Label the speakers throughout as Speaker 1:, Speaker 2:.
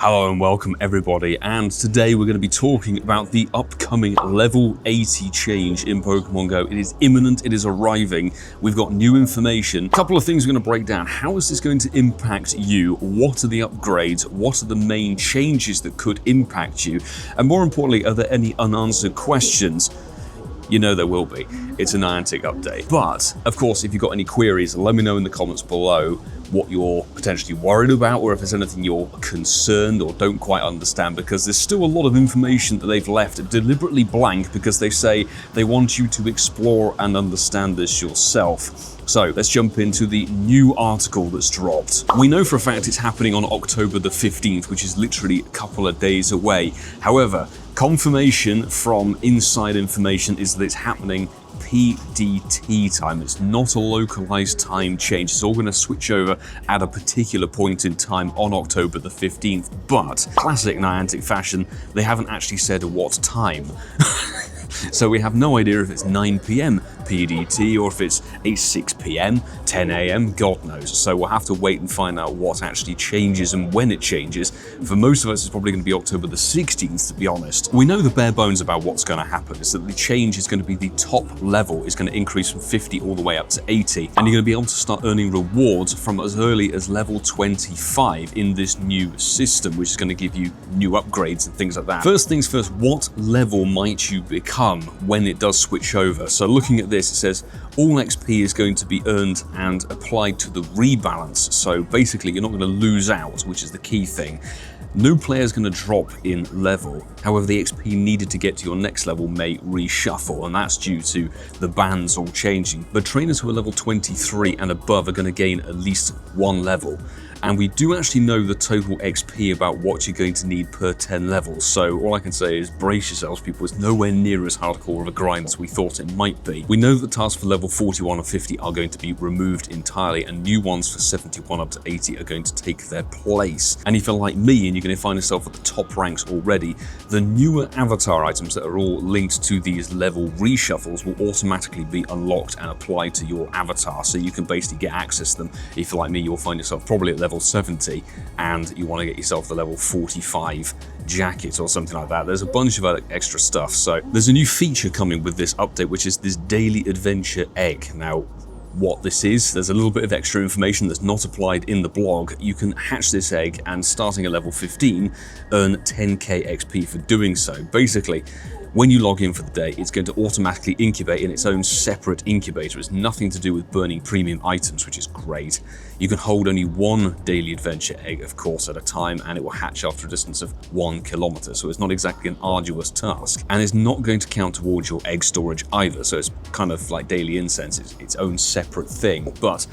Speaker 1: Hello and welcome everybody, and today we're going to be talking about the upcoming level 80 change in Pokemon Go. It is imminent, it is arriving, we've got new information. A couple of things we're going to break down. How is this going to impact you? What are the upgrades? What are the main changes that could impact you? And more importantly, are there any unanswered questions? You know there will be. It's a Niantic update. But, of course, if you've got any queries, let me know in the comments below what you're potentially worried about, or if there's anything you're concerned or don't quite understand, because there's still a lot of information that they've left deliberately blank because they say they want you to explore and understand this yourself. So let's jump into the new article that's dropped. We know for a fact it's happening on October the 15th, which is literally a couple of days away. However, confirmation from inside information is that it's happening PDT time. It's not a localized time change. It's all going to switch over at a particular point in time on October the 15th. But, classic Niantic fashion, they haven't actually said what time. So we have no idea if it's 9 PM PDT or if it's 6 PM, 10 AM, God knows. So we'll have to wait and find out what actually changes and when it changes. For most of us, it's probably going to be October the 16th, to be honest. We know the bare bones about what's going to happen is that the change is going to be the top level is going to increase from 50 all the way up to 80. And you're going to be able to start earning rewards from as early as level 25 in this new system, which is going to give you new upgrades and things like that. First things first, what level might you become when it does switch over? So looking at this, it says all XP is going to be earned and applied to the rebalance. So basically you're not going to lose out, which is the key thing. No player is going to drop in level. However, the XP needed to get to your next level may reshuffle, and that's due to the bands all changing. But trainers who are level 23 and above are going to gain at least one level. And we do actually know the total XP about what you're going to need per 10 levels. So all I can say is brace yourselves, people. It's nowhere near as hardcore of a grind as we thought it might be. We know that tasks for level 41 and 50 are going to be removed entirely, and new ones for 71 up to 80 are going to take their place. And if you're like me and you're going to find yourself at the top ranks already, the newer avatar items that are all linked to these level reshuffles will automatically be unlocked and applied to your avatar. So you can basically get access to them. If you're like me, you'll find yourself probably at level 70 and you want to get yourself the level 45 jacket or something like that. There's a bunch of other extra stuff. So there's a new feature coming with this update, which is this daily adventure egg. Now, what this is, there's a little bit of extra information that's not applied in the blog. You can hatch this egg and starting at level 15 earn 10k XP for doing so. Basically, when you log in for the day, it's going to automatically incubate in its own separate incubator. It's nothing to do with burning premium items, which is great. You can hold only one daily adventure egg, of course, at a time, and it will hatch after a distance of 1 kilometer. So it's not exactly an arduous task. And it's not going to count towards your egg storage either. So it's kind of like daily incense. It's its own separate thing. But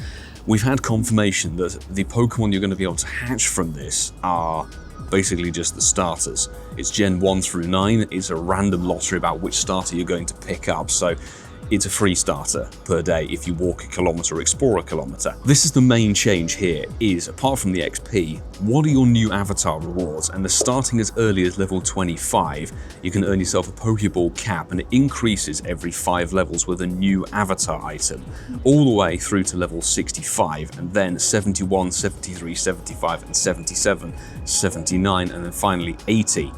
Speaker 1: we've had confirmation that the Pokemon you're going to be able to hatch from this are basically just the starters. It's Gen 1 through 9. It's a random lottery about which starter you're going to pick up. So it's a free starter per day if you walk a kilometer or explore a kilometer. This is the main change here is, apart from the XP, what are your new avatar rewards? And they're starting as early as level 25. You can earn yourself a Pokeball cap, and it increases every 5 levels with a new avatar item, all the way through to level 65, and then 71, 73, 75, and 77, 79, and then finally 80.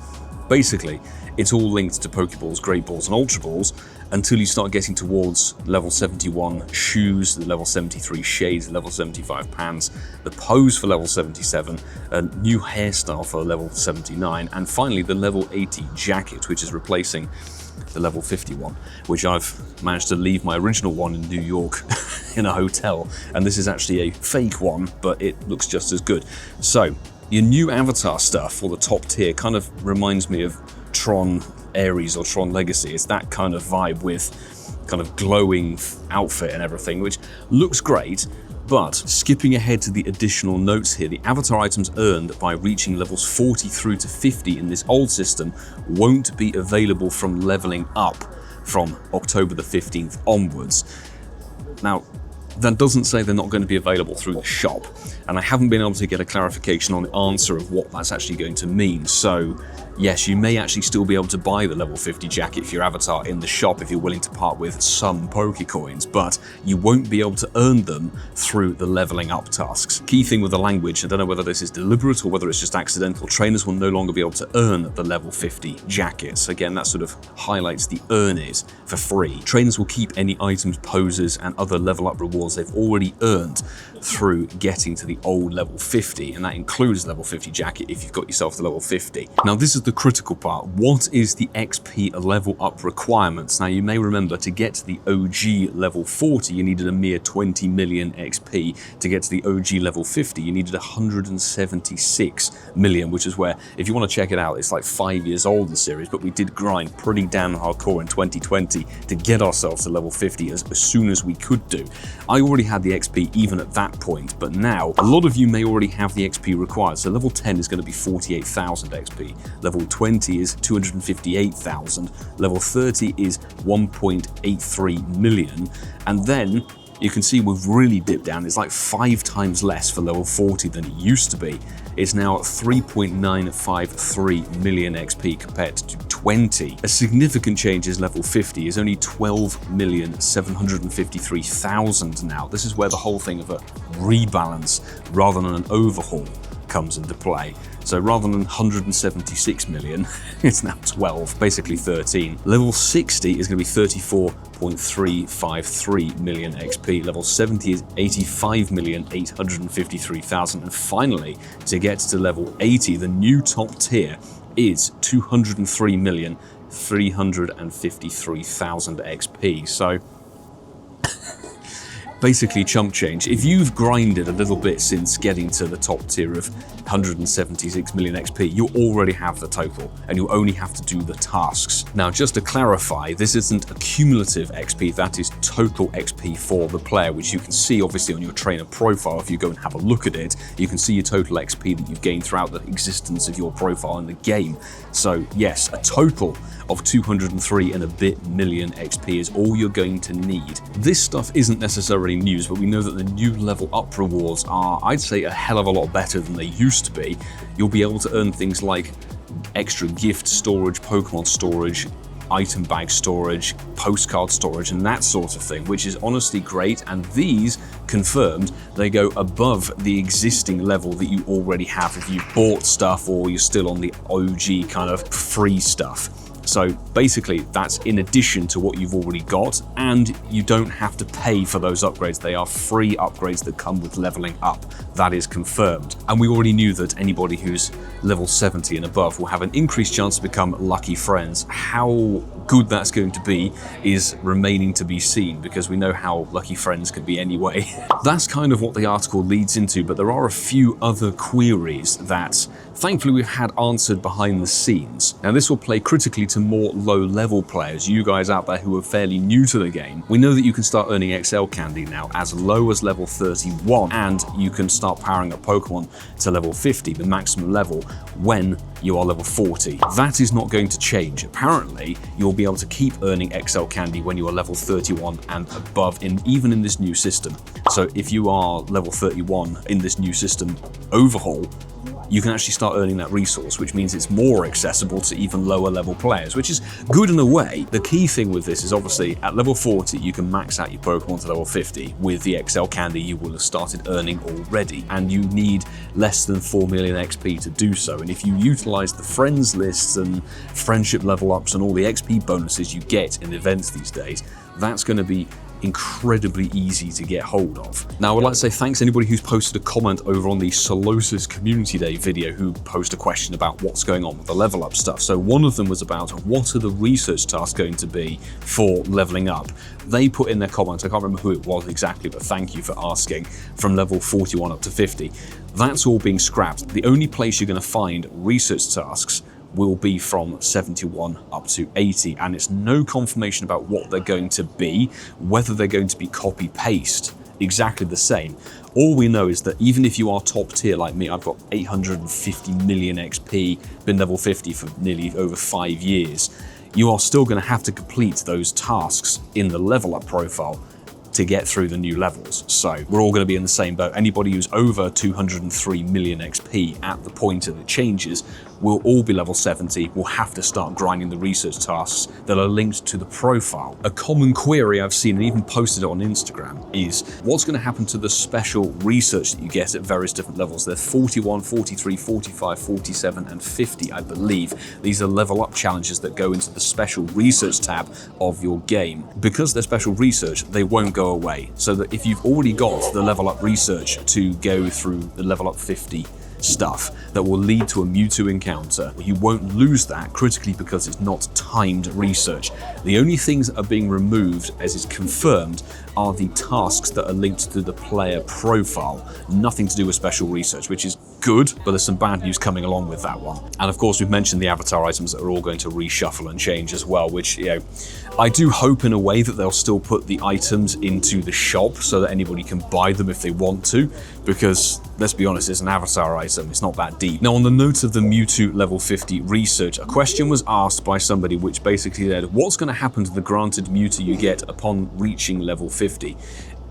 Speaker 1: Basically, it's all linked to Pokeballs, Great Balls, and Ultra Balls until you start getting towards level 71 shoes, the level 73 shades, the level 75 pants, the pose for level 77, a new hairstyle for level 79, and finally the level 80 jacket, which is replacing the level 51, which I've managed to leave my original one in New York in a hotel, and this is actually a fake one, but it looks just as good. So your new avatar stuff for the top tier kind of reminds me of Tron Ares or Tron Legacy. It's that kind of vibe with kind of glowing outfit and everything, which looks great. But skipping ahead to the additional notes here, the avatar items earned by reaching levels 40 through to 50 in this old system won't be available from leveling up from October the 15th onwards. Now, That doesn't say they're not going to be available through the shop, and I haven't been able to get a clarification on the answer of what that's actually going to mean. So yes, you may actually still be able to buy the level 50 jacket for your avatar in the shop if you're willing to part with some Pokecoins, but you won't be able to earn them through the leveling up tasks. Key thing with the language, I don't know whether this is deliberate or whether it's just accidental, trainers will no longer be able to earn the level 50 jackets. Again, that sort of highlights the earn it for free. Trainers will keep any items, poses, and other level up rewards they've already earned through getting to the old level 50, and that includes level 50 jacket if you've got yourself to level 50. Now this is the critical part. What is the XP level up requirements? Now you may remember to get to the OG level 40 you needed a mere 20 million XP. To get to the OG level 50 you needed 176 million, which is where, if you want to check it out, it's like 5 years old, the series, but we did grind pretty damn hardcore in 2020 to get ourselves to level 50 as soon as we could do. I already had the XP even at that point, but now a lot of you may already have the XP required. So level 10 is going to be 48,000 XP, level 20 is 258,000, level 30 is 1.83 million, and then you can see we've really dipped down. It's like 5 times less for level 40 than it used to be. It's now at 3.953 million XP compared to 20. A significant change is level 50 is only 12,753,000 now. This is where the whole thing of a rebalance rather than an overhaul comes into play. So rather than 176 million, it's now 12, basically 13. Level 60 is going to be 34.353 million XP. Level 70 is 85,853,000. And finally, to get to level 80, the new top tier is 203,353,000 XP. So basically chump change. If you've grinded a little bit since getting to the top tier of 176 million XP, you already have the total and you only have to do the tasks. Now, just to clarify, this isn't a cumulative XP, that is total XP for the player, which you can see obviously on your trainer profile. If you go and have a look at it, you can see your total XP that you've gained throughout the existence of your profile in the game. So yes, a total of 203 and a bit million XP is all you're going to need. This stuff isn't necessarily news, but we know that the new level up rewards are, I'd say, a hell of a lot better than they used to be. You'll be able to earn things like extra gift storage, Pokemon storage, item bag storage, postcard storage, and that sort of thing, which is honestly great. And these, confirmed, they go above the existing level that you already have if you bought stuff or you're still on the OG kind of free stuff. So basically, that's in addition to what you've already got, and you don't have to pay for those upgrades. They are free upgrades that come with leveling up. That is confirmed. And we already knew that anybody who's level 70 and above will have an increased chance to become lucky friends. How good that's going to be is remaining to be seen, because we know how lucky friends can be anyway. That's kind of what the article leads into, but there are a few other queries that thankfully we've had answered behind the scenes. Now this will play critically to more low-level players, you guys out there who are fairly new to the game. We know that you can start earning XL candy now as low as level 31, and you can start powering up Pokemon to level 50, the maximum level, when you are level 40. That is not going to change. Apparently, you'll be able to keep earning XL candy when you are level 31 and above, even in this new system. So if you are level 31 in this new system overhaul, you can actually start earning that resource, which means it's more accessible to even lower level players, which is good in a way. The key thing with this is obviously at level 40, you can max out your Pokemon to level 50 with the XL candy you will have started earning already, and you need less than 4 million XP to do so. And if you utilize the friends lists and friendship level ups and all the XP bonuses you get in events these days, that's going to be incredibly easy to get hold of. Now, I would like to say thanks to anybody who's posted a comment over on the Solosis Community Day video who posed a question about what's going on with the level up stuff. So one of them was about what are the research tasks going to be for leveling up. They put in their comments, I can't remember who it was exactly, but thank you for asking, from level 41 up to 50. That's all being scrapped. The only place you're going to find research tasks will be from 71 up to 80, and it's no confirmation about what they're going to be, whether they're going to be copy-paste exactly the same. All we know is that even if you are top tier like me, I've got 850 million XP, been level 50 for nearly over 5 years, you are still going to have to complete those tasks in the level up profile to get through the new levels. So we're all going to be in the same boat. Anybody who's over 203 million XP at the point that it changes will all be level 70. We'll have to start grinding the research tasks that are linked to the profile. A common query I've seen and even posted it on Instagram is what's going to happen to the special research that you get at various different levels. They're 41, 43, 45, 47, and 50, I believe. These are level up challenges that go into the special research tab of your game. Because they're special research, they won't go away. So that if you've already got the level up research to go through the level up 50 stuff that will lead to a Mewtwo encounter, you won't lose that critically because it's not timed research. The only things that are being removed, as is confirmed, are the tasks that are linked to the player profile. Nothing to do with special research, which is good, but there's some bad news coming along with that one. And of course, we've mentioned the avatar items that are all going to reshuffle and change as well, which, I do hope in a way that they'll still put the items into the shop so that anybody can buy them if they want to, because let's be honest, it's an avatar item, it's not that deep. Now, on the note of the Mewtwo level 50 research, a question was asked by somebody which basically said, what's going to happen to the granted Mewtwo you get upon reaching level 50?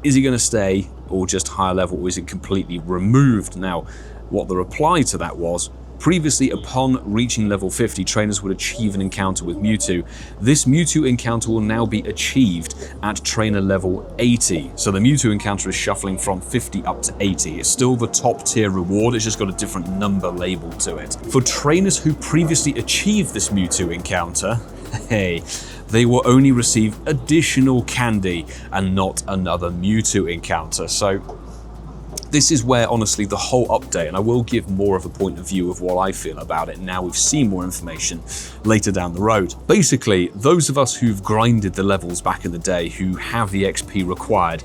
Speaker 1: Is he going to stay or just higher level, or is it completely removed? Now, what the reply to that was, previously, upon reaching level 50, trainers would achieve an encounter with Mewtwo. This Mewtwo encounter will now be achieved at trainer level 80. So the Mewtwo encounter is shuffling from 50 up to 80. It's still the top tier reward, it's just got a different number label to it. For trainers who previously achieved this Mewtwo encounter, hey, they will only receive additional candy and not another Mewtwo encounter. So this is where, honestly, the whole update, and I will give more of a point of view of what I feel about it now we've seen more information later down the road. Basically, those of us who've grinded the levels back in the day, who have the XP required,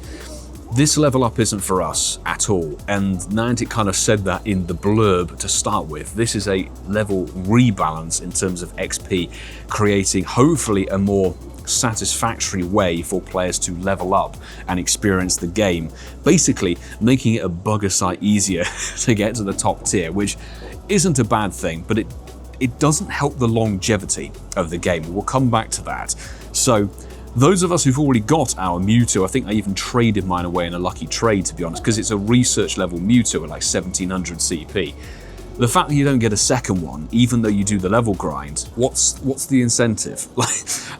Speaker 1: this level up isn't for us at all. And Niantic kind of said that in the blurb to start with. This is a level rebalance in terms of XP, creating hopefully a more satisfactory way for players to level up and experience the game, basically making it a bugger sight easier to get to the top tier, which isn't a bad thing, but it doesn't help the longevity of the game. We'll come back to that. So those of us who've already got our Mewtwo, I think I even traded mine away in a lucky trade, to be honest, because it's a research level Mewtwo at like 1700 CP. The fact that you don't get a second one, even though you do the level grind, what's the incentive? Like,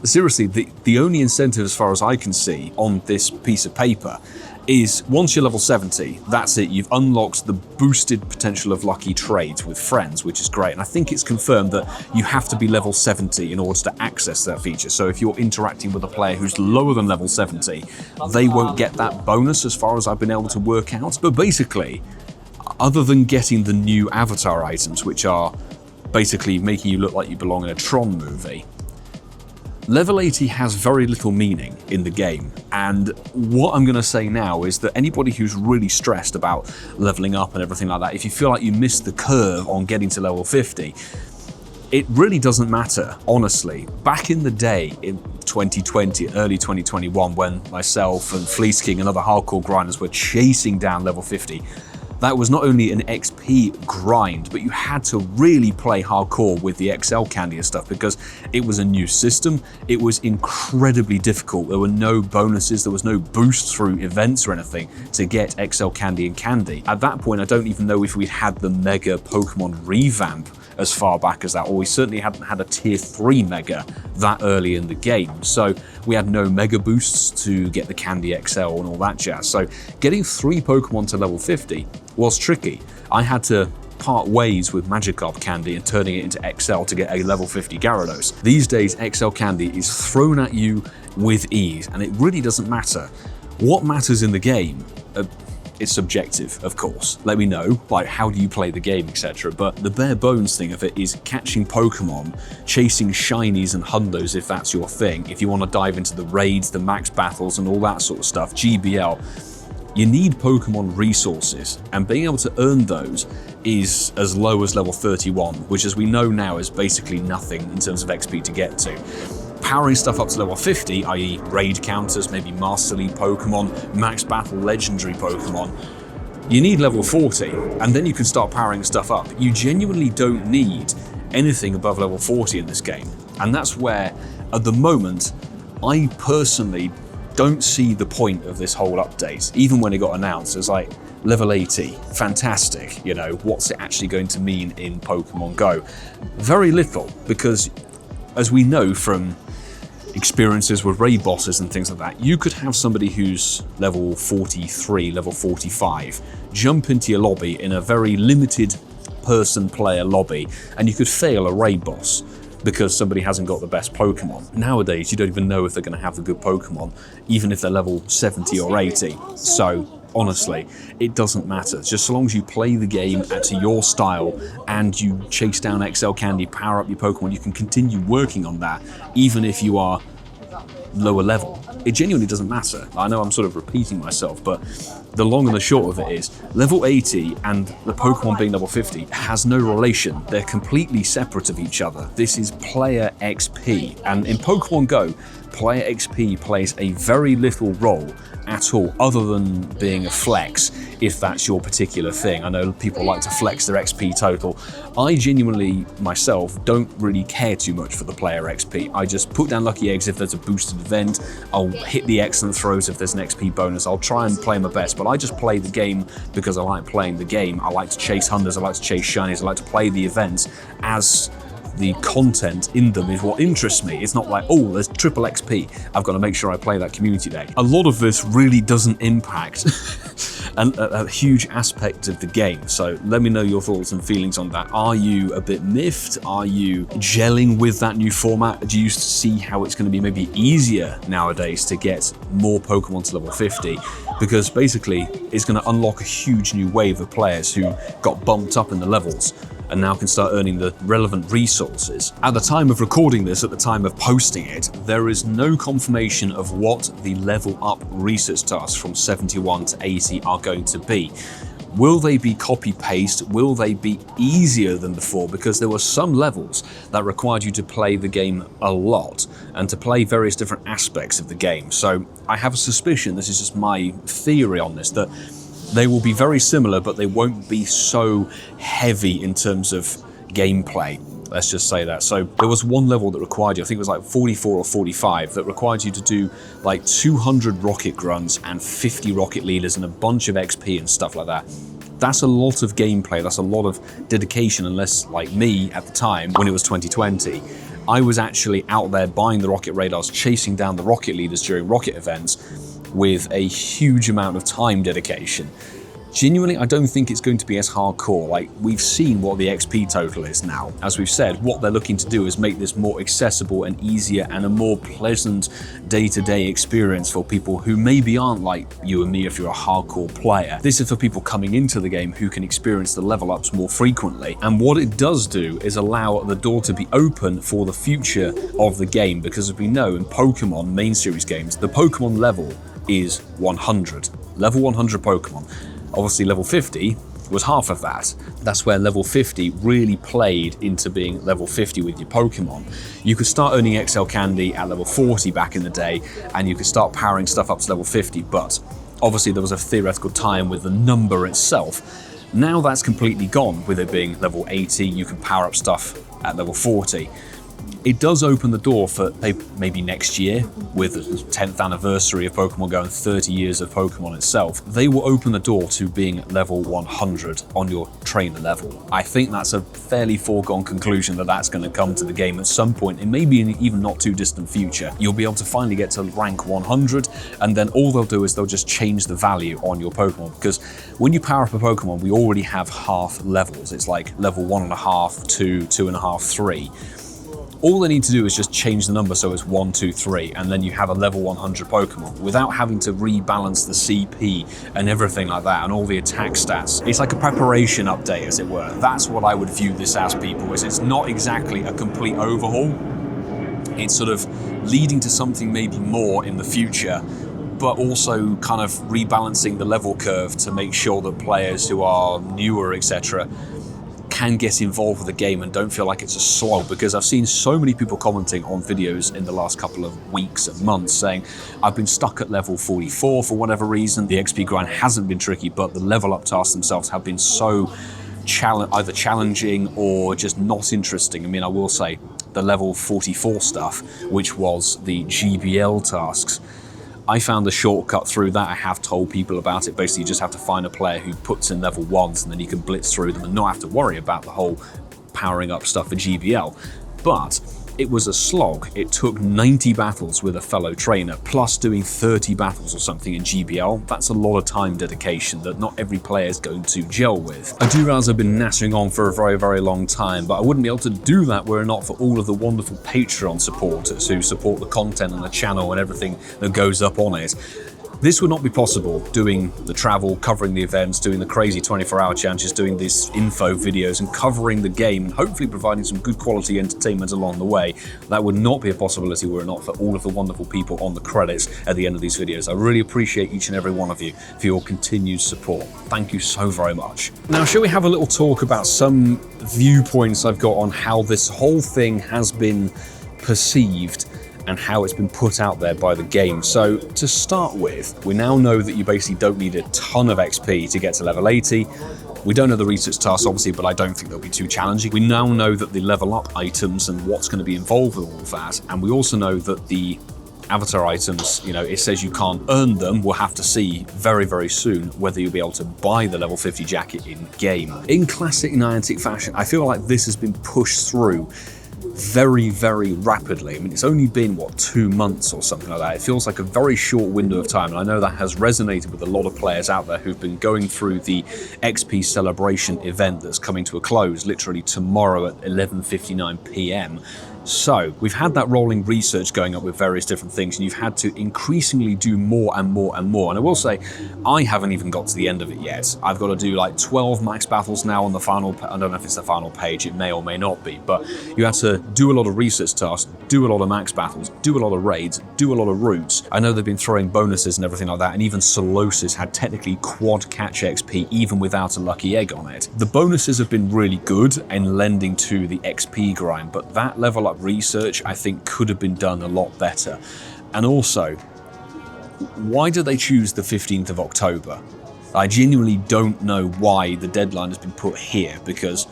Speaker 1: seriously, the only incentive as far as I can see on this piece of paper is once you're level 70, that's it, you've unlocked the boosted potential of lucky trades with friends, which is great. And I think it's confirmed that you have to be level 70 in order to access that feature. So if you're interacting with a player who's lower than level 70, they won't get that bonus as far as I've been able to work out. But basically, other than getting the new avatar items, which are basically making you look like you belong in a Tron movie, level 80 has very little meaning in the game. And what I'm going to say now is that anybody who's really stressed about leveling up and everything like that, if you feel like you missed the curve on getting to level 50, it really doesn't matter, honestly. Back in the day, in 2020, early 2021, when myself and Fleece King and other hardcore grinders were chasing down level 50, that was not only an XP grind, but you had to really play hardcore with the XL candy and stuff because it was a new system. It was incredibly difficult. There were no bonuses, there was no boost through events or anything to get XL candy and candy. At that point, I don't even know if we'd had the Mega Pokemon revamp as far back as that, or we certainly hadn't had a tier 3 Mega that early in the game. So we had no Mega boosts to get the Candy XL and all that jazz. So getting 3 Pokemon to level 50 was tricky. I had to part ways with Magikarp Candy and turning it into XL to get a level 50 Gyarados. These days, XL Candy is thrown at you with ease, and it really doesn't matter. What matters in the game, it's subjective, of course. Let me know, like, how do you play the game, etc. But the bare bones thing of it is catching Pokemon, chasing shinies and hundos if that's your thing. If you want to dive into the raids, the max battles and all that sort of stuff, GBL, you need Pokemon resources, and being able to earn those is as low as level 31, which as we know now is basically nothing in terms of XP to get to. Powering stuff up to level 50, i.e. raid counters, maybe Master League Pokemon, max battle legendary Pokemon, you need level 40, and then you can start powering stuff up. You genuinely don't need anything above level 40 in this game. And that's where, at the moment, I personally don't see the point of this whole update. Even when it got announced, it was like, level 80, fantastic, you know, what's it actually going to mean in Pokemon Go? Very little, because as we know from experiences with raid bosses and things like that, you could have somebody who's level 43, level 45, jump into your lobby in a very limited person player lobby, and you could fail a raid boss because somebody hasn't got the best Pokemon. Nowadays, you don't even know if they're going to have the good Pokemon, even if they're level 70 or 80. So honestly, it doesn't matter. Just so long as you play the game to your style and you chase down XL Candy, power up your Pokemon, you can continue working on that, even if you are lower level. It genuinely doesn't matter. I know I'm sort of repeating myself, but the long and the short of it is, level 80 and the Pokemon being level 50 has no relation. They're completely separate of each other. This is player XP, and in Pokemon Go, player XP plays a very little role at all, other than being a flex, if that's your particular thing. I know people like to flex their XP total. I genuinely, myself, don't really care too much for the player XP. I just put down lucky eggs if there's a boosted event, I'll hit the excellent throws if there's an XP bonus, I'll try and play my best, but I just play the game because I like playing the game. I like to chase hunters, I like to chase shinies, I like to play the events as the content in them is what interests me. It's not like, oh, there's triple XP, I've got to make sure I play that community day. A lot of this really doesn't impact a huge aspect of the game. So let me know your thoughts and feelings on that. Are you a bit miffed? Are you gelling with that new format? Do you see how it's going to be maybe easier nowadays to get more Pokemon to level 50? Because basically it's going to unlock a huge new wave of players who got bumped up in the levels and now can start earning the relevant resources. At the time of recording this, at the time of posting it, there is no confirmation of what the level up research tasks from 71 to 80 are going to be. Will they be copy-paste? Will they be easier than before? Because there were some levels that required you to play the game a lot and to play various different aspects of the game. So I have a suspicion, this is just my theory on this, that they will be very similar, but they won't be so heavy in terms of gameplay. Let's just say that. So there was one level that required you, I think it was like 44 or 45, that required you to do like 200 rocket grunts and 50 rocket leaders and a bunch of XP and stuff like that. That's a lot of gameplay, that's a lot of dedication, unless like me at the time, when it was 2020, I was actually out there buying the rocket radars, chasing down the rocket leaders during rocket events with a huge amount of time dedication. Genuinely, I don't think it's going to be as hardcore. Like, we've seen what the XP total is now. As we've said, what they're looking to do is make this more accessible and easier and a more pleasant day-to-day experience for people who maybe aren't like you and me if you're a hardcore player. This is for people coming into the game who can experience the level ups more frequently. And what it does do is allow the door to be open for the future of the game, because as we know in Pokemon main series games, the Pokemon level is 100. Level 100 Pokemon. Obviously level 50 was half of that. That's where level 50 really played into being level 50 with your Pokemon. You could start earning XL Candy at level 40 back in the day, and you could start powering stuff up to level 50, but obviously there was a theoretical time with the number itself. Now that's completely gone. With it being level 80, you can power up stuff at level 40. It does open the door for maybe next year, with the 10th anniversary of Pokemon Go and 30 years of Pokemon itself. They will open the door to being level 100 on your trainer level. I think that's a fairly foregone conclusion that that's going to come to the game at some point, and maybe in even not too distant future. You'll be able to finally get to rank 100, and then all they'll do is they'll just change the value on your Pokemon. Because when you power up a Pokemon, we already have half levels. It's like level 1.5, 2, 2.5, 3. All they need to do is just change the number so it's 1, 2, 3, and then you have a level 100 Pokemon without having to rebalance the CP and everything like that and all the attack stats. It's like a preparation update, as it were. That's what I would view this as, people, is it's not exactly a complete overhaul. It's sort of leading to something maybe more in the future, but also kind of rebalancing the level curve to make sure that players who are newer, etc., can get involved with the game and don't feel like it's a slog. Because I've seen so many people commenting on videos in the last couple of weeks and months saying, I've been stuck at level 44 for whatever reason. The XP grind hasn't been tricky, but the level up tasks themselves have been so either challenging or just not interesting. I mean, I will say the level 44 stuff, which was the GBL tasks, I found a shortcut through that. I have told people about it. Basically, you just have to find a player who puts in level 1s, and then you can blitz through them and not have to worry about the whole powering up stuff for GBL. But it was a slog. It took 90 battles with a fellow trainer, plus doing 30 battles or something in GBL. That's a lot of time dedication that not every player is going to gel with. I do realize I've been nattering on for a very, very long time, but I wouldn't be able to do that were it not for all of the wonderful Patreon supporters who support the content and the channel and everything that goes up on it. This would not be possible doing the travel, covering the events, doing the crazy 24-hour challenges, doing these info videos and covering the game and hopefully providing some good quality entertainment along the way. That would not be a possibility were it not for all of the wonderful people on the credits at the end of these videos. I really appreciate each and every one of you for your continued support. Thank you so very much. Now, shall we have a little talk about some viewpoints I've got on how this whole thing has been perceived and how it's been put out there by the game. So to start with, we now know that you basically don't need a ton of XP to get to level 80. We don't know the research tasks, obviously, but I don't think they'll be too challenging. We now know that the level up items and what's going to be involved with all of that, and we also know that the avatar items, you know, it says you can't earn them. We'll have to see very, very soon whether you'll be able to buy the level 50 jacket in game. In classic Niantic fashion, I feel like this has been pushed through very, very rapidly. I mean, it's only been, what, 2 months or something like that. It feels like a very short window of time, and I know that has resonated with a lot of players out there who've been going through the XP celebration event that's coming to a close literally tomorrow at 11:59 p.m. So we've had that rolling research going up with various different things, and you've had to increasingly do more and more and more. And I will say, I haven't even got to the end of it yet. I've got to do like 12 max battles now on the final, I don't know if it's the final page, it may or may not be, but you had to do a lot of research tasks, do a lot of max battles, do a lot of raids, do a lot of routes. I know they've been throwing bonuses and everything like that, and even Solosis had technically quad catch XP even without a lucky egg on it. The bonuses have been really good in lending to the XP grind, but that level up research I think could have been done a lot better. And also, why do they choose the 15th of October? I genuinely don't know why the deadline has been put here, because,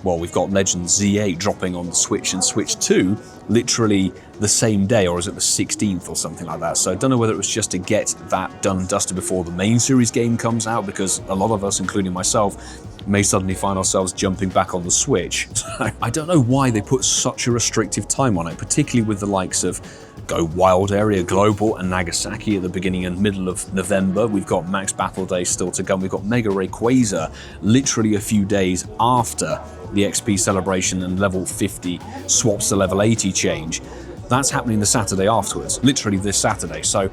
Speaker 1: well, we've got Legend ZA dropping on the Switch and Switch 2 literally the same day, or is it the 16th or something like that? So I don't know whether it was just to get that done and dusted before the main series game comes out, because a lot of us, including myself, may suddenly find ourselves jumping back on the Switch. So I don't know why they put such a restrictive time on it, particularly with the likes of Go Wild Area Global and Nagasaki at the beginning and middle of November. We've got Max Battle Day still to come. We've got Mega Rayquaza literally a few days after the XP celebration and level 50 swaps to level 80 change. That's happening the Saturday afterwards, literally this Saturday. So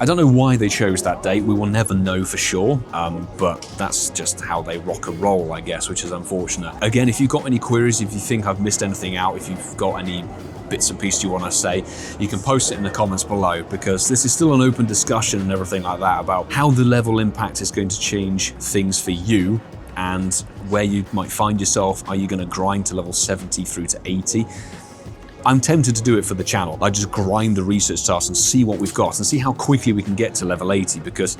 Speaker 1: I don't know why they chose that date. We will never know for sure, but that's just how they rock and roll, I guess, which is unfortunate. Again, if you've got any queries, if you think I've missed anything out, if you've got any bits and pieces you want to say, you can post it in the comments below, because this is still an open discussion and everything like that about how the level impact is going to change things for you and where you might find yourself. Are you going to grind to level 70 through to 80? I'm tempted to do it for the channel. I just grind the research tasks and see what we've got and see how quickly we can get to level 80, because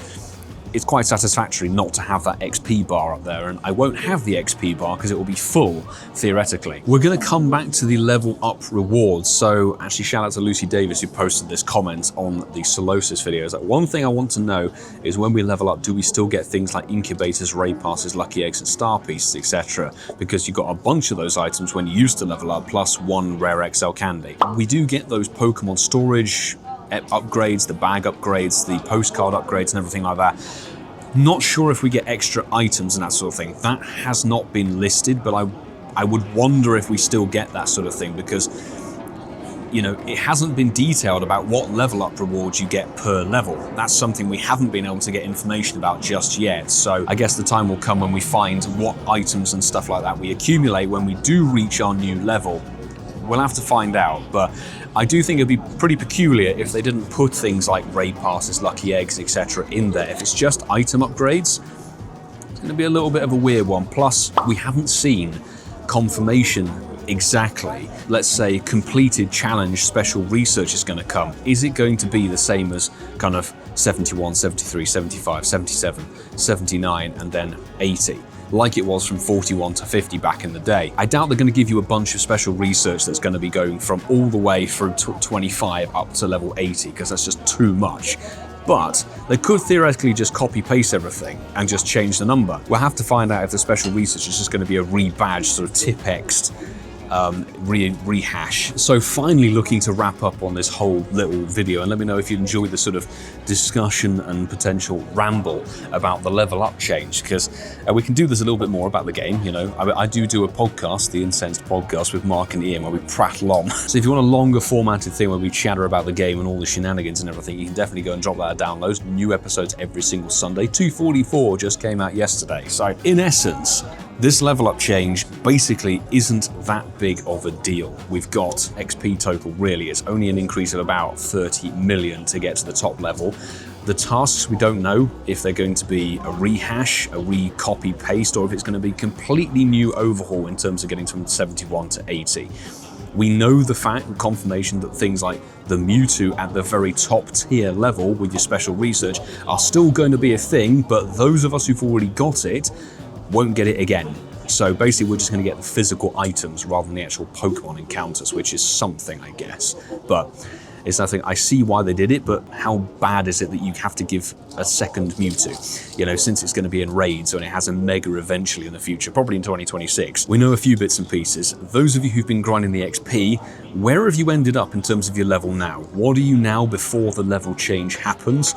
Speaker 1: it's quite satisfactory not to have that XP bar up there, and I won't have the XP bar because it will be full, theoretically. We're going to come back to the level up rewards. So actually, shout out to Lucy Davis who posted this comment on the Solosis videos. Like, one thing I want to know is when we level up, do we still get things like incubators, raid passes, lucky eggs and star pieces, etc.? Because you got a bunch of those items when you used to level up, plus one rare XL candy. We do get those Pokemon storage upgrades, the bag upgrades, the postcard upgrades and everything like that. Not sure if we get extra items and that sort of thing. That has not been listed, but I would wonder if we still get that sort of thing, because, you know, it hasn't been detailed about what level up rewards you get per level. That's something we haven't been able to get information about just yet. So I guess the time will come when we find what items and stuff like that we accumulate when we do reach our new level. We'll have to find out, but I do think it'd be pretty peculiar if they didn't put things like raid passes, lucky eggs, etc. in there. If it's just item upgrades, it's going to be a little bit of a weird one. Plus, we haven't seen confirmation exactly. Let's say completed challenge special research is going to come. Is it going to be the same as kind of 71, 73, 75, 77, 79, and then 80? like it was from 41 to 50 back in the day. I doubt they're going to give you a bunch of special research that's going to be going from all the way through 25 up to level 80, because that's just too much. But they could theoretically just copy-paste everything and just change the number. We'll have to find out if the special research is just going to be a rebadged sort of tip-exed rehash. So finally looking to wrap up on this whole little video, and let me know if you enjoyed the sort of discussion and potential ramble about the level up change, because we can do this a little bit more about the game. You know, I do a podcast, the Incensed podcast with Mark and Ian, where we prattle on. So if you want a longer formatted thing where we chatter about the game and all the shenanigans and everything, you can definitely go and drop that a download. New episodes every single Sunday. 244 just came out yesterday. So in essence, this level up change basically isn't that big of a deal. We've got XP total, really. It's only an increase of about 30 million to get to the top level. The tasks, we don't know if they're going to be a rehash, a re-copy paste, or if it's going to be completely new overhaul in terms of getting from 71 to 80. We know the fact and confirmation that things like the Mewtwo at the very top tier level with your special research are still going to be a thing, but those of us who've already got it won't get it again. So basically we're just going to get the physical items rather than the actual Pokemon encounters, which is something, I guess. But it's nothing. I see why they did it, but how bad is it that you have to give a second Mewtwo? You know, since it's going to be in raids and it has a mega eventually in the future, probably in 2026. We know a few bits and pieces. Those of you who've been grinding the XP, where have you ended up in terms of your level now? What are you now before the level change happens?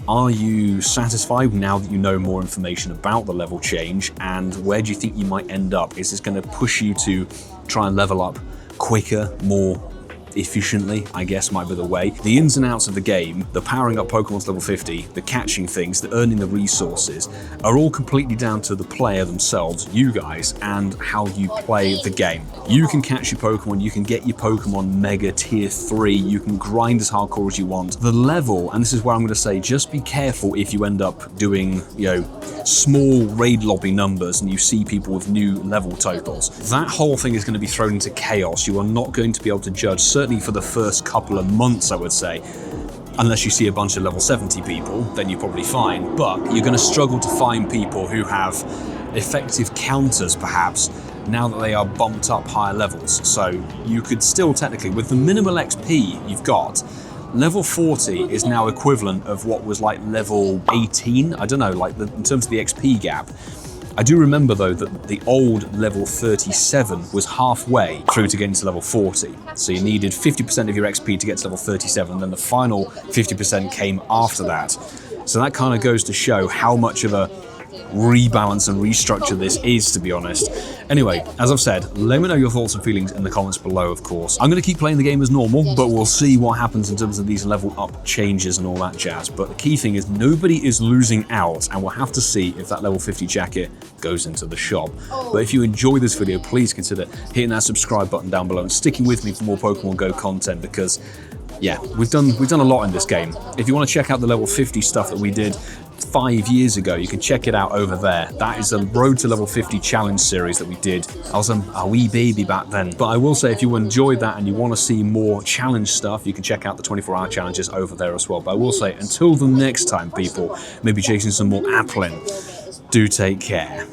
Speaker 1: Are you satisfied now that you know more information about the level change, and where do you think you might end up? Is this going to push you to try and level up quicker, more efficiently, I guess might be the way. The ins and outs of the game, the powering up Pokemon to level 50, the catching things, the earning the resources, are all completely down to the player themselves, you guys, and how you play the game. You can catch your Pokemon, you can get your Pokemon Mega Tier 3, you can grind as hardcore as you want. The level, and this is where I'm going to say, just be careful if you end up doing, you know, small raid lobby numbers and you see people with new level totals. That whole thing is going to be thrown into chaos. You are not going to be able to judge, certainly for the first couple of months, I would say. Unless you see a bunch of level 70 people, then you're probably fine. But you're going to struggle to find people who have effective counters, perhaps, now that they are bumped up higher levels. So you could still technically, with the minimal XP you've got, level 40 is now equivalent of what was like level 18. I don't know, like in terms of the XP gap. I do remember though that the old level 37 was halfway through to getting to level 40. So you needed 50% of your XP to get to level 37, and then the final 50% came after that. So that kind of goes to show how much of a rebalance and restructure this is, to be honest. Anyway, as I've said, let me know your thoughts and feelings in the comments below, of course. I'm going to keep playing the game as normal, but we'll see what happens in terms of these level up changes and all that jazz. But the key thing is nobody is losing out, and we'll have to see if that level 50 jacket goes into the shop. But if you enjoy this video, please consider hitting that subscribe button down below and sticking with me for more Pokemon Go content, because yeah, we've done a lot in this game. If you want to check out the level 50 stuff that we did 5 years ago, you can check it out over there. That is a Road to Level 50 challenge series that we did. I was a wee baby back then. But I will say, if you enjoyed that and you want to see more challenge stuff, you can check out the 24-hour challenges over there as well. But I will say, until the next time, people, maybe chasing some more Applin, do take care.